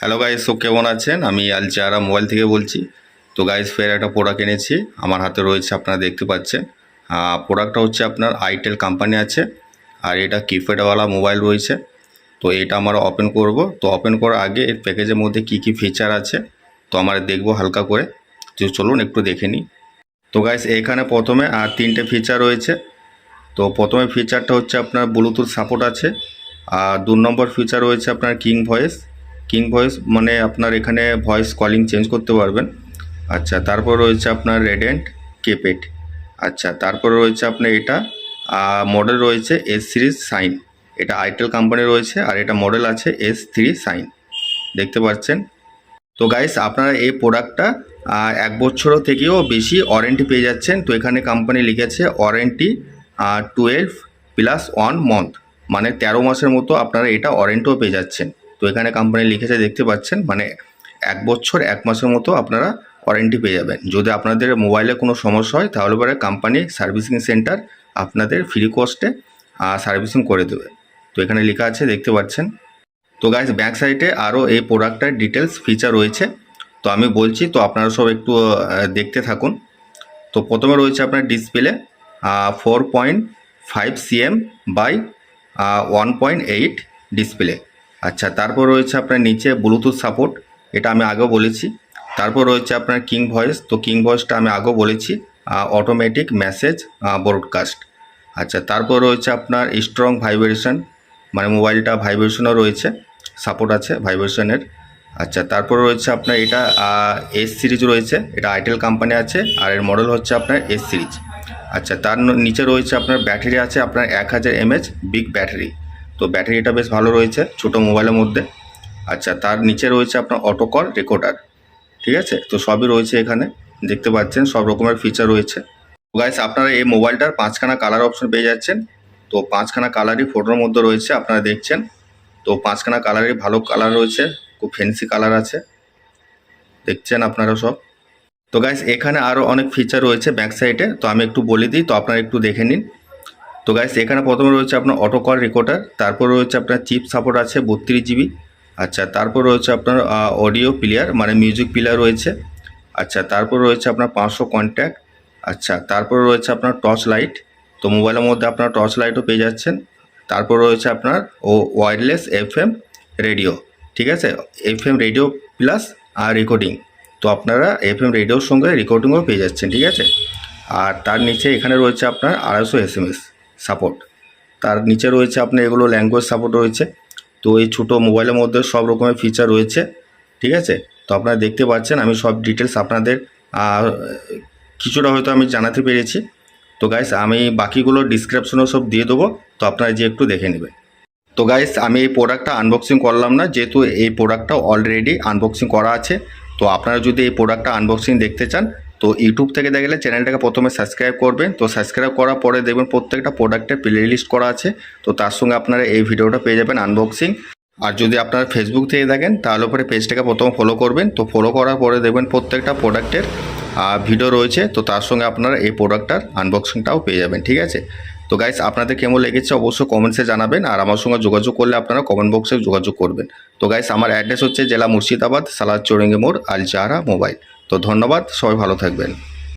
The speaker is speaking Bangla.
হ্যালো গাইস, সো কেমন আছেন? আমি আল চারা মোবাইল থেকে বলছি। তো গাইস, ফের একটা প্রোডাক্ট এনেছি, আমার হাতে রয়েছে, আপনারা দেখতে পাচ্ছেন। প্রোডাক্টটা হচ্ছে আপনার আইটেল কোম্পানি আছে, আর এটা কিপ্যাডওয়ালা মোবাইল রয়েছে। তো এটা আমরা ওপেন করব। তো ওপেন করার আগে এর প্যাকেজের মধ্যে কি কি ফিচার আছে তো আমরা দেখব হালকা করে। তো চলুন একটু দেখে নিই। তো গাইস, এখানে প্রথমে তিনটে ফিচার রয়েছে। তো প্রথমে ফিচারটা হচ্ছে আপনার ব্লুটুথ সাপোর্ট আছে, আর 2 নম্বর ফিচার রয়েছে আপনার কিং ভয়েস মানে আপনার এখানে ভয়েস কলিং চেঞ্জ করতে পারবেন। আচ্ছা, তারপর রয়েছে আপনার রেডিয়েন্ট কিপ্যাড। আচ্ছা, তারপর রয়েছে আপনার এটা মডেল রয়েছে S3 সাইন। এটা আইটেল কোম্পানি রয়েছে, আর এটা মডেল আছে S3 সাইন, দেখতে পাচ্ছেন। তো গাইস, আপনারা এই প্রোডাক্টটা 1 বছরও থেকেও বেশি ওয়ারেন্টি পেয়ে যাচ্ছেন। তো এখানে কোম্পানি লিখেছে ওয়ারেন্টি 12 প্লাস 1 মান্থ, মানে 13 মাসের মতো আপনারা এটা ওয়ারেন্টিও পেয়ে যাচ্ছেন। তো এখানে কোম্পানি লিখেছে, দেখতে পাচ্ছেন, মানে 1 বছর 1 মাসের মতো আপনারা ওয়ারেন্টি পেয়ে যাবেন। যদি আপনাদের মোবাইলে কোনো সমস্যা হয় তাহলে পরে কোম্পানি সার্ভিসিং সেন্টার আপনাদের ফ্রি কস্টে সার্ভিসিং করে দেবে। তো এখানে লেখা আছে, দেখতে পাচ্ছেন। তো গাইস, ব্যাক সাইডে আরও এই প্রোডাক্টটার ডিটেলস ফিচার রয়েছে, তো আমি বলছি, তো আপনারা সব একটু দেখতে থাকুন। তো প্রথমে রয়েছে আপনার ডিসপ্লে 4.5 cm বাই 1.8 ডিসপ্লে। আচ্ছা, তারপর রয়েছে আপনার নিচে ব্লুটুথ সাপোর্ট, এটা আমি আগেও বলেছি। তারপর রয়েছে আপনার কিং ভয়েস, তো কিং ভয়েসটা আমি আগেও বলেছি, অটোমেটিক মেসেজ ব্রডকাস্ট। আচ্ছা, তারপর রয়েছে আপনার স্ট্রং ভাইব্রেশন, মানে মোবাইলটা ভাইব্রেশনও রয়েছে, সাপোর্ট আছে ভাইব্রেশনের। আচ্ছা, তারপর রয়েছে আপনার এটা এস সিরিজ রয়েছে, এটা আইটেল কোম্পানি আছে, আর এর মডেল হচ্ছে আপনার এস সিরিজ। আচ্ছা, তার নিচে রয়েছে আপনার ব্যাটারি আছে আপনার 1000 mAh বিগ ব্যাটারি। তো ব্যাটারিটা বেশ ভালো রয়েছে ছোটো মোবাইলের মধ্যে। আচ্ছা, তার নিচে রয়েছে আপনার অটো কল রেকর্ডার, ঠিক আছে। তো সবই রয়েছে এখানে, দেখতে পাচ্ছেন, সব রকমের ফিচার রয়েছে। গাইস, আপনারা এই মোবাইলটার 5খানা কালার অপশন পেয়ে যাচ্ছেন। তো 5খানা কালারই ফটোর মধ্যে রয়েছে, আপনারা দেখছেন। তো 5খানা কালারই ভালো কালার রয়েছে, খুব ফ্যান্সি কালার আছে, দেখছেন আপনারা সব। তো গাইস, এখানে আরও অনেক ফিচার রয়েছে ব্যাক সাইডে, তো আমি একটু বলে দিই, তো আপনারা একটু দেখে নিন। তো গাইস, এখানে প্রথমে রয়েছে আপনার অটো কল রেকর্ডার, তারপর রয়েছে আপনার চিপ সাপোর্ট আছে 32 GB। আচ্ছা, তারপর রয়েছে আপনার অডিও প্লেয়ার, মানে মিউজিক প্লেয়ার রয়েছে। আচ্ছা, তারপর রয়েছে আপনার 500 কন্ট্যাক্ট। আচ্ছা, তারপর রয়েছে আপনার টর্চ লাইট, তো মোবাইলের মধ্যে আপনার টর্চ লাইটও পেয়ে যাচ্ছেন। তারপর রয়েছে আপনার ওয়্যারলেস FM রেডিও, ঠিক আছে, FM রেডিও প্লাস রেকর্ডিং। তো আপনারা FM রেডিওর সঙ্গে রেকর্ডিংও পেয়ে যাচ্ছেন, ঠিক আছে। আর তার নিচে এখানে রয়েছে আপনার 250 SMS সাপোর্ট। তার নিচে রয়েছে আপনার এগুলো ল্যাঙ্গুয়েজ সাপোর্ট রয়েছে। তো এই ছোটো মোবাইলের মধ্যে সব রকমের ফিচার রয়েছে, ঠিক আছে। তো আপনারা দেখতে পাচ্ছেন, আমি সব ডিটেলস আপনাদের কিছুটা হয়তো আমি জানাতে পেরেছি। তো গাইস, আমি বাকিগুলো ডিসক্রিপশনেও সব দিয়ে দেবো, তো আপনারা যে একটু দেখে নেবেন। তো গাইস, আমি এই প্রোডাক্টটা আনবক্সিং করলাম না, যেহেতু এই প্রোডাক্টটা অলরেডি আনবক্সিং করা আছে। তো আপনারা যদি এই প্রোডাক্টটা আনবক্সিং দেখতে চান, তো ইউটিউব থেকে দেখলে চ্যানেলটাকে প্রথমে সাবস্ক্রাইব করবেন। তো সাবস্ক্রাইব করার পরে দেখবেন প্রত্যেকটা প্রোডাক্টের প্লে লিস্ট করা আছে, তো তার সঙ্গে আপনারা এই ভিডিওটা পেয়ে যাবেন আনবক্সিং। আর যদি আপনারা ফেসবুক থেকে দেখেন তাহলে পরে পেজটাকে প্রথমে ফলো করবেন। তো ফলো করার পরে দেখবেন প্রত্যেকটা প্রোডাক্টের ভিডিও রয়েছে, তো তার সঙ্গে আপনারা এই প্রোডাক্টটার আনবক্সিংটাও পেয়ে যাবেন, ঠিক আছে। তো গাইস, আপনাদের কেমন লেগেছে অবশ্যই কমেন্টসে জানাবেন, আর আমার সঙ্গে যোগাযোগ করলে আপনারা কমেন্ট বক্সে যোগাযোগ করবেন। তো গাইস, আমার অ্যাড্রেস হচ্ছে জেলা মুর্শিদাবাদ, সালাদ চৌরঙ্গি মোড়, আল জাহরা মোবাইল। তো ধন্যবাদ, সবাই ভালো থাকবেন।